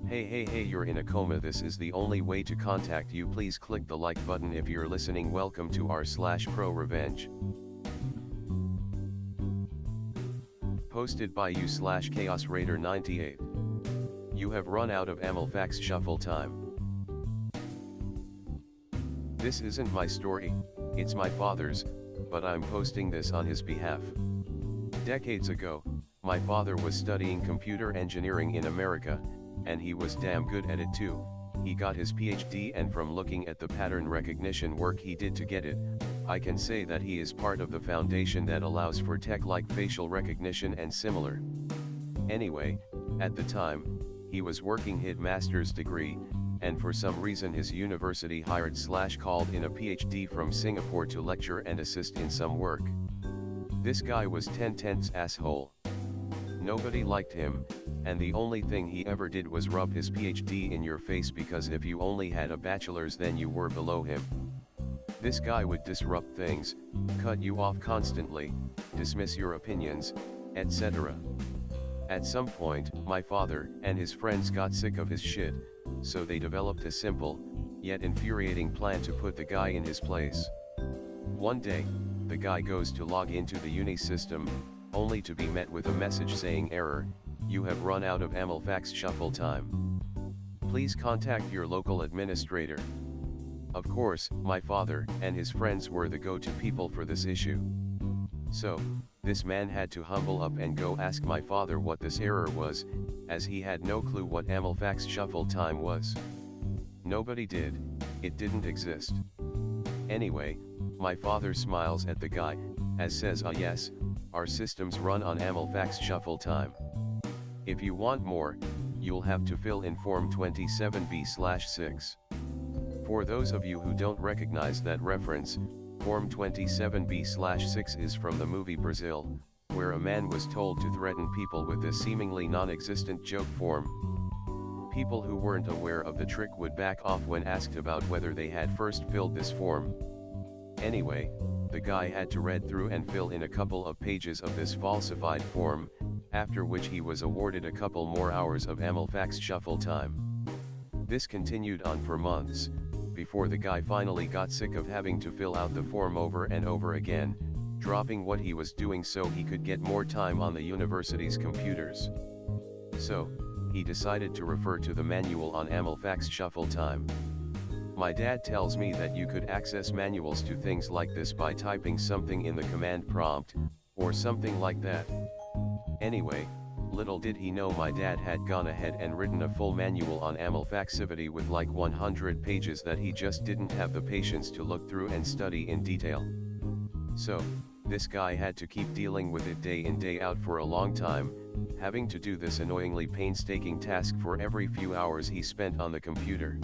Hey, you're in a coma. This is the only way to contact you. Please click the like button if you're listening. Welcome to r/ProRevenge. Posted by you/ChaosRaider98. You have run out of Amelfax shuffle time. This isn't my story, it's my father's, but I'm posting this on his behalf. Decades ago, my father was studying computer engineering in America, and he was damn good at it too. He got his PhD, and from looking at the pattern recognition work he did to get it, I can say that he is part of the foundation that allows for tech like facial recognition and similar. Anyway, at the time, he was working his master's degree, and for some reason his university hired/called in a PhD from Singapore to lecture and assist in some work. This guy was 10/10's asshole. Nobody liked him, and the only thing he ever did was rub his PhD in your face, because if you only had a bachelor's then you were below him. This guy would disrupt things, cut you off constantly, dismiss your opinions, etc. At some point, my father and his friends got sick of his shit, so they developed a simple, yet infuriating plan to put the guy in his place. One day, the guy goes to log into the uni system, only to be met with a message saying error, you have run out of Amelfax shuffle time. Please contact your local administrator. Of course, my father and his friends were the go-to people for this issue. So, this man had to humble up and go ask my father what this error was, as he had no clue what Amelfax shuffle time was. Nobody did, it didn't exist. Anyway, my father smiles at the guy, as says, ah yes, our systems run on Amelfax shuffle time. If you want more, you'll have to fill in Form 27B/6. For those of you who don't recognize that reference, Form 27B/6 is from the movie Brazil, where a man was told to threaten people with this seemingly non-existent joke form. People who weren't aware of the trick would back off when asked about whether they had first filled this form. Anyway, the guy had to read through and fill in a couple of pages of this falsified form, after which he was awarded a couple more hours of Amelfax shuffle time. This continued on for months, before the guy finally got sick of having to fill out the form over and over again, dropping what he was doing so he could get more time on the university's computers. So, he decided to refer to the manual on Amelfax shuffle time. My dad tells me that you could access manuals to things like this by typing something in the command prompt, or something like that. Anyway, little did he know my dad had gone ahead and written a full manual on Amelfaxivity with like 100 pages that he just didn't have the patience to look through and study in detail. So, this guy had to keep dealing with it day in day out for a long time, having to do this annoyingly painstaking task for every few hours he spent on the computer.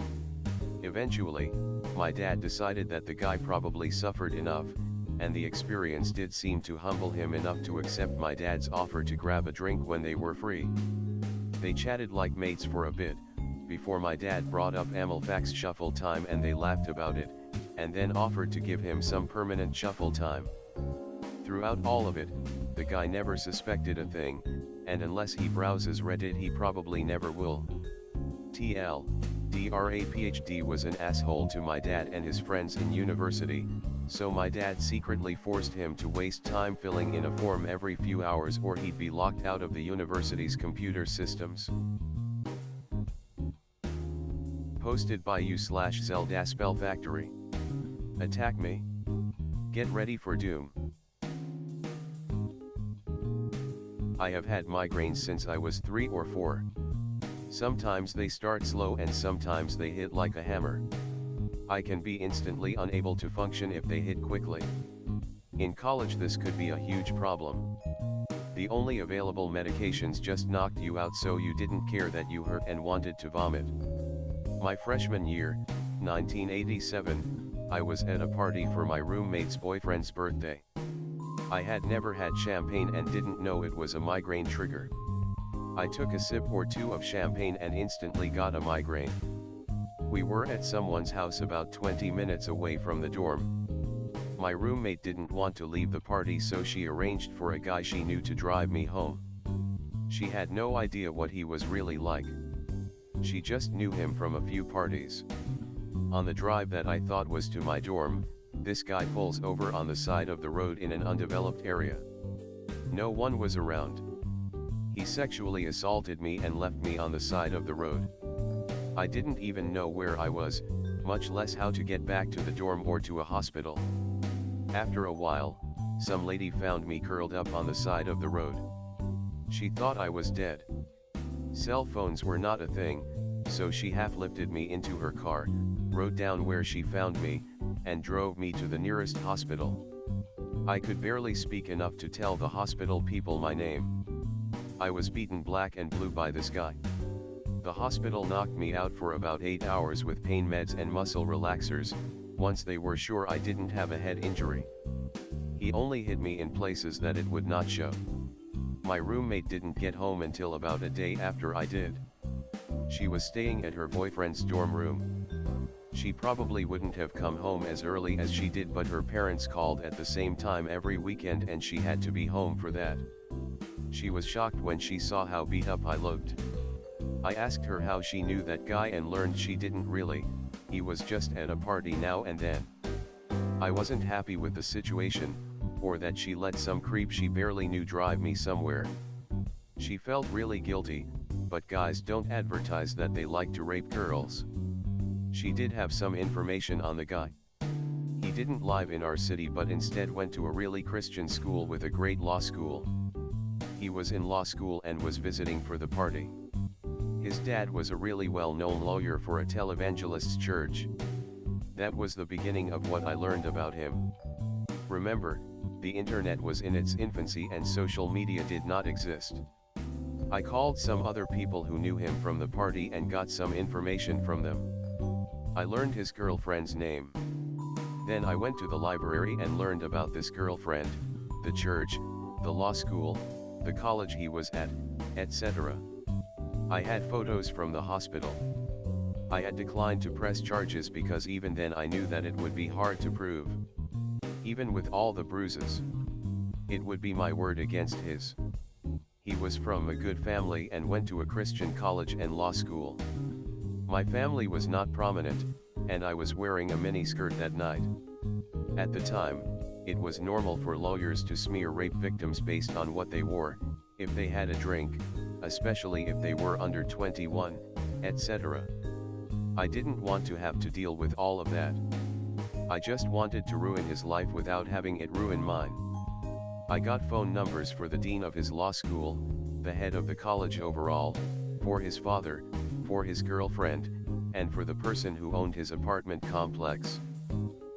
Eventually, my dad decided that the guy probably suffered enough, and the experience did seem to humble him enough to accept my dad's offer to grab a drink when they were free. They chatted like mates for a bit, before my dad brought up Amelfax shuffle time and they laughed about it, and then offered to give him some permanent shuffle time. Throughout all of it, the guy never suspected a thing, and unless he browses Reddit he probably never will. TLDR PhD was an asshole to my dad and his friends in university, so my dad secretly forced him to waste time filling in a form every few hours or he'd be locked out of the university's computer systems. Posted by you/Zelda_Spellfactory. Attack me. Get ready for doom. I have had migraines since I was 3 or 4. Sometimes they start slow and sometimes they hit like a hammer. I can be instantly unable to function if they hit quickly. In college this could be a huge problem. The only available medications just knocked you out so you didn't care that you hurt and wanted to vomit. My freshman year, 1987, I was at a party for my roommate's boyfriend's birthday. I had never had champagne and didn't know it was a migraine trigger. I took a sip or two of champagne and instantly got a migraine. We were at someone's house about 20 minutes away from the dorm. My roommate didn't want to leave the party, so she arranged for a guy she knew to drive me home. She had no idea what he was really like. She just knew him from a few parties. On the drive that I thought was to my dorm, this guy pulls over on the side of the road in an undeveloped area. No one was around. He sexually assaulted me and left me on the side of the road. I didn't even know where I was, much less how to get back to the dorm or to a hospital. After a while, some lady found me curled up on the side of the road. She thought I was dead. Cell phones were not a thing, so she half lifted me into her car, rode down where she found me, and drove me to the nearest hospital. I could barely speak enough to tell the hospital people my name. I was beaten black and blue by this guy. The hospital knocked me out for about 8 hours with pain meds and muscle relaxers, once they were sure I didn't have a head injury. He only hit me in places that it would not show. My roommate didn't get home until about a day after I did. She was staying at her boyfriend's dorm room. She probably wouldn't have come home as early as she did, but her parents called at the same time every weekend and she had to be home for that. She was shocked when she saw how beat up I looked. I asked her how she knew that guy and learned she didn't really, he was just at a party now and then. I wasn't happy with the situation, or that she let some creep she barely knew drive me somewhere. She felt really guilty, but guys don't advertise that they like to rape girls. She did have some information on the guy. He didn't live in our city but instead went to a really Christian school with a great law school. He was in law school and was visiting for the party. His dad was a really well-known lawyer for a televangelist's church. That was the beginning of what I learned about him. Remember, the internet was in its infancy and social media did not exist. I called some other people who knew him from the party and got some information from them. I learned his girlfriend's name. Then I went to the library and learned about this girlfriend, the church, the law school, the college he was at, etc. I had photos from the hospital. I had declined to press charges because even then I knew that it would be hard to prove. Even with all the bruises, it would be my word against his. He was from a good family and went to a Christian college and law school. My family was not prominent, and I was wearing a miniskirt that night. At the time, it was normal for lawyers to smear rape victims based on what they wore, if they had a drink, especially if they were under 21, etc. I didn't want to have to deal with all of that. I just wanted to ruin his life without having it ruin mine. I got phone numbers for the dean of his law school, the head of the college overall, for his father, for his girlfriend, and for the person who owned his apartment complex.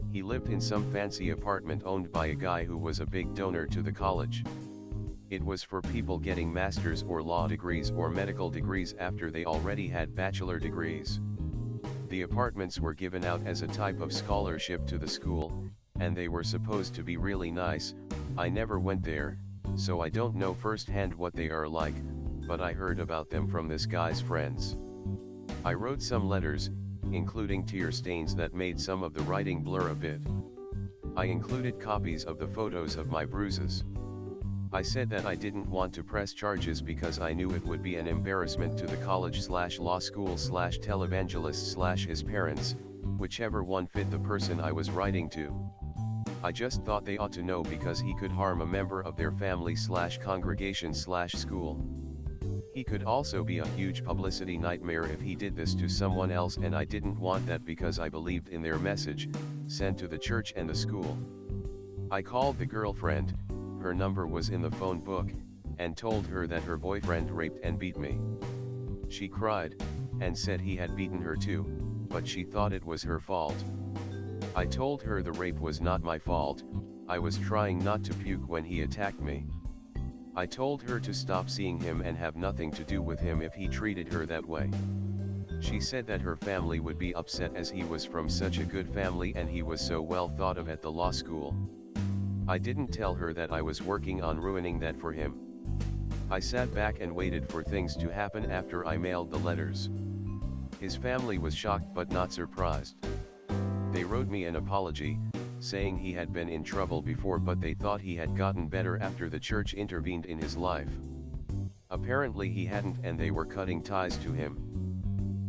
He lived in some fancy apartment owned by a guy who was a big donor to the college. It was for people getting master's or law degrees or medical degrees after they already had bachelor degrees. The apartments were given out as a type of scholarship to the school, and they were supposed to be really nice. I never went there, so I don't know firsthand what they are like, but I heard about them from this guy's friends. I wrote some letters, including tear stains that made some of the writing blur a bit. I included copies of the photos of my bruises. I said that I didn't want to press charges because I knew it would be an embarrassment to the college/law school/televangelist/his parents, whichever one fit the person I was writing to. I just thought they ought to know because he could harm a member of their family/congregation/school. He could also be a huge publicity nightmare if he did this to someone else, and I didn't want that because I believed in their message, sent to the church and the school. I called the girlfriend, her number was in the phone book, and told her that her boyfriend raped and beat me. She cried, and said he had beaten her too, but she thought it was her fault. I told her the rape was not my fault, I was trying not to puke when he attacked me. I told her to stop seeing him and have nothing to do with him if he treated her that way. She said that her family would be upset as he was from such a good family and he was so well thought of at the law school. I didn't tell her that I was working on ruining that for him. I sat back and waited for things to happen after I mailed the letters. His family was shocked but not surprised. They wrote me an apology, saying he had been in trouble before but they thought he had gotten better after the church intervened in his life. Apparently he hadn't and they were cutting ties to him.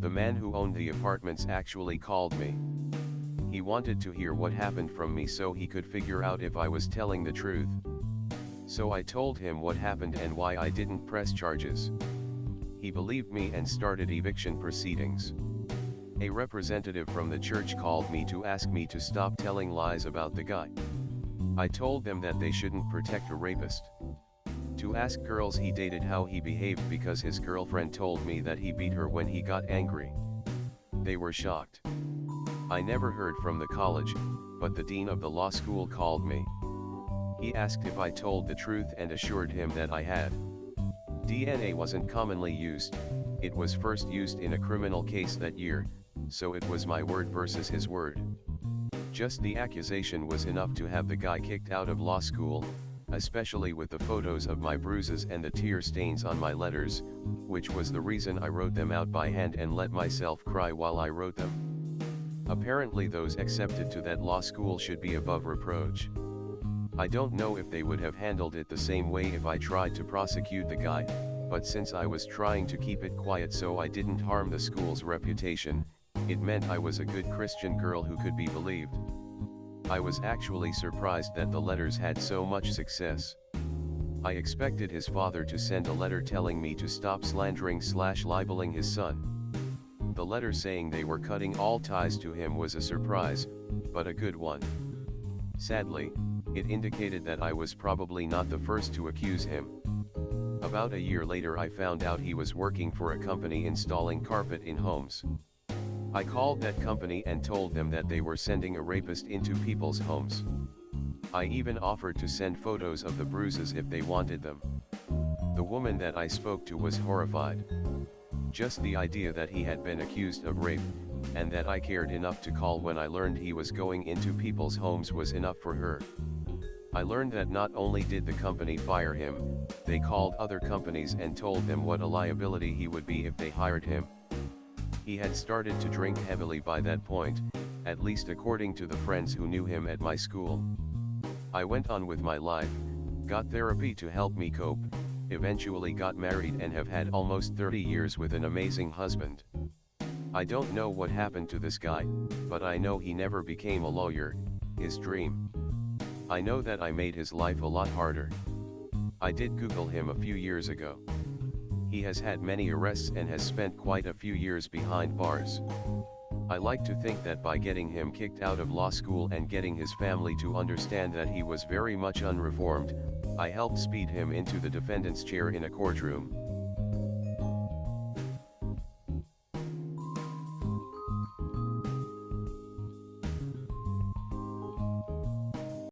The man who owned the apartments actually called me. He wanted to hear what happened from me so he could figure out if I was telling the truth. So I told him what happened and why I didn't press charges. He believed me and started eviction proceedings. A representative from the church called me to ask me to stop telling lies about the guy. I told them that they shouldn't protect a rapist. To ask girls he dated how he behaved because his girlfriend told me that he beat her when he got angry. They were shocked. I never heard from the college, but the dean of the law school called me. He asked if I told the truth and assured him that I had. DNA wasn't commonly used, it was first used in a criminal case that year, so it was my word versus his word. Just the accusation was enough to have the guy kicked out of law school, especially with the photos of my bruises and the tear stains on my letters, which was the reason I wrote them out by hand and let myself cry while I wrote them. Apparently those accepted to that law school should be above reproach. I don't know if they would have handled it the same way if I tried to prosecute the guy, but since I was trying to keep it quiet so I didn't harm the school's reputation, it meant I was a good Christian girl who could be believed. I was actually surprised that the letters had so much success. I expected his father to send a letter telling me to stop slandering/libeling his son. The letter saying they were cutting all ties to him was a surprise, but a good one. Sadly, it indicated that I was probably not the first to accuse him. About a year later I found out he was working for a company installing carpet in homes. I called that company and told them that they were sending a rapist into people's homes. I even offered to send photos of the bruises if they wanted them. The woman that I spoke to was horrified. Just the idea that he had been accused of rape, and that I cared enough to call when I learned he was going into people's homes was enough for her. I learned that not only did the company fire him, they called other companies and told them what a liability he would be if they hired him. He had started to drink heavily by that point, at least according to the friends who knew him at my school. I went on with my life, got therapy to help me cope, eventually got married and have had almost 30 years with an amazing husband. I don't know what happened to this guy, but I know he never became a lawyer, his dream. I know that I made his life a lot harder. I did Google him a few years ago. He has had many arrests and has spent quite a few years behind bars. I like to think that by getting him kicked out of law school and getting his family to understand that he was very much unreformed, I helped speed him into the defendant's chair in a courtroom.